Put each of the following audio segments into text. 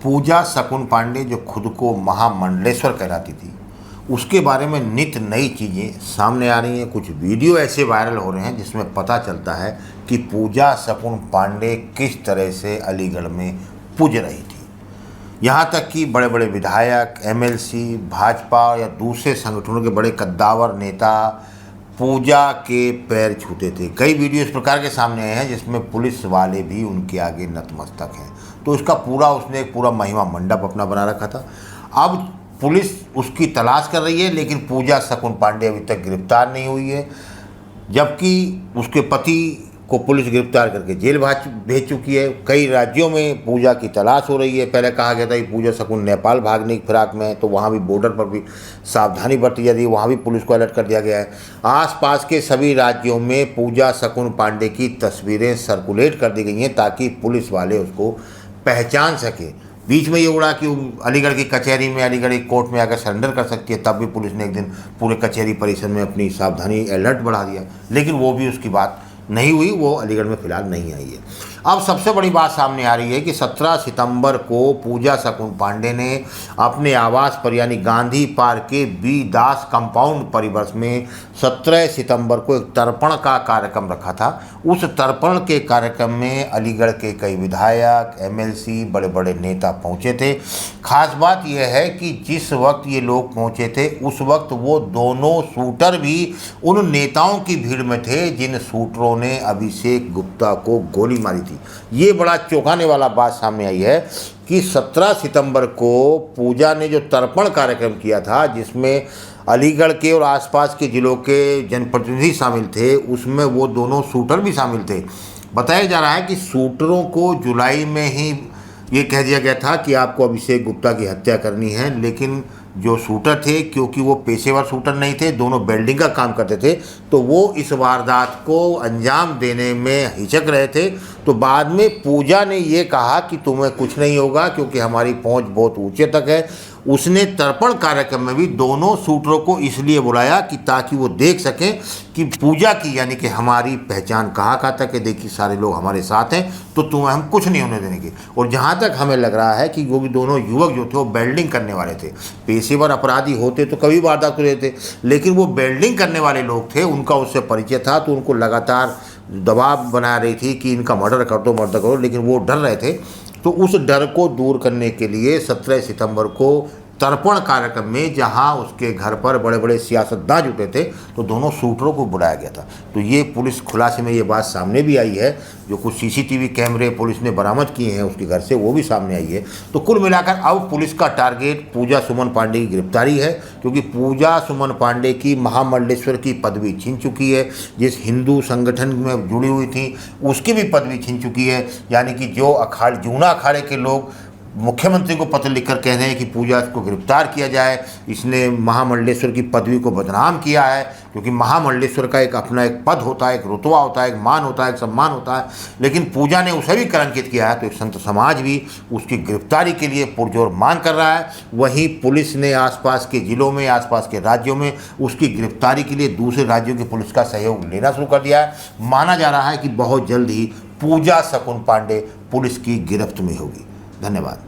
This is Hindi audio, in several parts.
पूजा शकुन पांडे जो खुद को महामंडलेश्वर कहलाती थी, उसके बारे में नित नई चीज़ें सामने आ रही हैं। कुछ वीडियो ऐसे वायरल हो रहे हैं जिसमें पता चलता है कि पूजा शकुन पांडे किस तरह से अलीगढ़ में पूज रही थी। यहाँ तक कि बड़े बड़े विधायक, एमएलसी, भाजपा या दूसरे संगठनों के बड़े कद्दावर नेता पूजा के पैर छूते थे। कई वीडियो इस प्रकार के सामने आए हैं जिसमें पुलिस वाले भी उनके आगे नतमस्तक हैं। तो उसका उसने एक पूरा महिमा मंडप अपना बना रखा था। अब पुलिस उसकी तलाश कर रही है, लेकिन पूजा शकुन पांडे अभी तक गिरफ्तार नहीं हुई है, जबकि उसके पति को पुलिस गिरफ्तार करके जेल भेज चुकी है। कई राज्यों में पूजा की तलाश हो रही है। पहले कहा गया था कि पूजा शकुन नेपाल भागने की फिराक में है, तो वहाँ भी बॉर्डर पर भी सावधानी बरती जा रही है, वहाँ भी पुलिस को अलर्ट कर दिया गया है। आसपास के सभी राज्यों में पूजा शकुन पांडे की तस्वीरें सर्कुलेट कर दी गई हैं ताकि पुलिस वाले उसको पहचान सके। बीच में ये उड़ा कि अलीगढ़ की कचहरी में, अलीगढ़ की कोर्ट में आकर सरेंडर कर सकती है, तब भी पुलिस ने एक दिन पूरे कचहरी परिसर में अपनी सावधानी अलर्ट बढ़ा दिया, लेकिन वो भी उसकी बात नहीं हुई। वो अलीगढ़ में फिलहाल नहीं आई है। अब सबसे बड़ी बात सामने आ रही है कि 17 सितंबर को पूजा शकुन पांडे ने अपने आवास पर यानी गांधी पार्क के बी दास कंपाउंड परिसर में 17 सितंबर को एक तर्पण का कार्यक्रम रखा था। उस तर्पण के कार्यक्रम में अलीगढ़ के कई विधायक, एमएलसी, बड़े बड़े नेता पहुंचे थे। खास बात यह है कि जिस वक्त ये लोग पहुंचे थे उस वक्त वो दोनों शूटर भी उन नेताओं की भीड़ में थे जिन शूटरों ने अभिषेक गुप्ता को गोली मारी थी। ये बड़ा चौंकाने वाला बात सामने आई है कि 17 सितंबर को पूजा ने जो तर्पण कार्यक्रम किया था, जिसमें अलीगढ़ के और आसपास के जिलों के जनप्रतिनिधि शामिल थे, उसमें वो दोनों शूटर भी शामिल थे। बताया जा रहा है कि शूटरों को जुलाई में ही ये कह दिया गया था कि आपको अभिषेक गुप्ता की हत्या करनी है, लेकिन जो शूटर थे, क्योंकि वो पेशेवर शूटर नहीं थे, दोनों वेल्डिंग का काम करते थे, तो वो इस वारदात को अंजाम देने में हिचक रहे थे। तो बाद में पूजा ने ये कहा कि तुम्हें कुछ नहीं होगा क्योंकि हमारी पहुंच बहुत ऊंचे तक है। उसने तर्पण कार्यक्रम में भी दोनों शूटरों को इसलिए बुलाया कि ताकि वो देख सकें कि पूजा की यानी कि हमारी पहचान कहाँ तक है, देखिए सारे लोग हमारे साथ हैं, तो तुम्हें हम कुछ नहीं होने देंगे। और जहाँ तक हमें लग रहा है कि वो भी दोनों युवक जो थे वो वेल्डिंग करने वाले थे। पेशेवर अपराधी होते तो कभी वारदात कर रहे थे, लेकिन वो वेल्डिंग करने वाले लोग थे, उनका उससे परिचय था, तो उनको लगातार दबाव बना रही थी कि इनका मर्डर कर दो, मर्डर करो, लेकिन वो डर रहे थे। तो उस डर को दूर करने के लिए 17 सितंबर को तर्पण कार्यक्रम में, जहां उसके घर पर बड़े बड़े सियासतदान जुटे थे, तो दोनों शूटरों को बुलाया गया था। तो ये पुलिस खुलासे में ये बात सामने भी आई है। जो कुछ सीसीटीवी कैमरे पुलिस ने बरामद किए हैं उसके घर से, वो भी सामने आई है। तो कुल मिलाकर अब पुलिस का टारगेट पूजा सुमन पांडे की गिरफ्तारी है, क्योंकि पूजा सुमन पांडे की महामंडलेश्वर की पदवी छीन चुकी है। जिस हिंदू संगठन में जुड़ी हुई थी उसकी भी पदवी छीन चुकी है। यानी कि जो जूना अखाड़े के लोग मुख्यमंत्री को पत्र लिखकर कह रहे हैं कि पूजा को गिरफ्तार किया जाए, इसने महामंडलेश्वर की पदवी को बदनाम किया है, क्योंकि महामंडलेश्वर का एक अपना एक पद होता है, एक रुतबा होता है, एक मान होता है, एक सम्मान होता है, लेकिन पूजा ने उसे भी कलंकित किया है। तो एक संत समाज भी उसकी गिरफ्तारी के लिए पुरजोर मांग कर रहा है। वहीं पुलिस ने आसपास के जिलों में, आसपास के राज्यों में उसकी गिरफ्तारी के लिए दूसरे राज्यों की पुलिस का सहयोग लेना शुरू कर दिया है। माना जा रहा है कि बहुत जल्द ही पूजा शकुन पांडे पुलिस की गिरफ्त में होगी। धन्यवाद।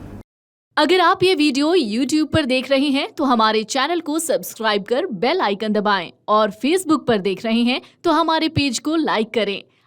अगर आप ये वीडियो YouTube पर देख रहे हैं तो हमारे चैनल को सब्सक्राइब कर बेल आइकन दबाएं, और Facebook पर देख रहे हैं तो हमारे पेज को लाइक करें।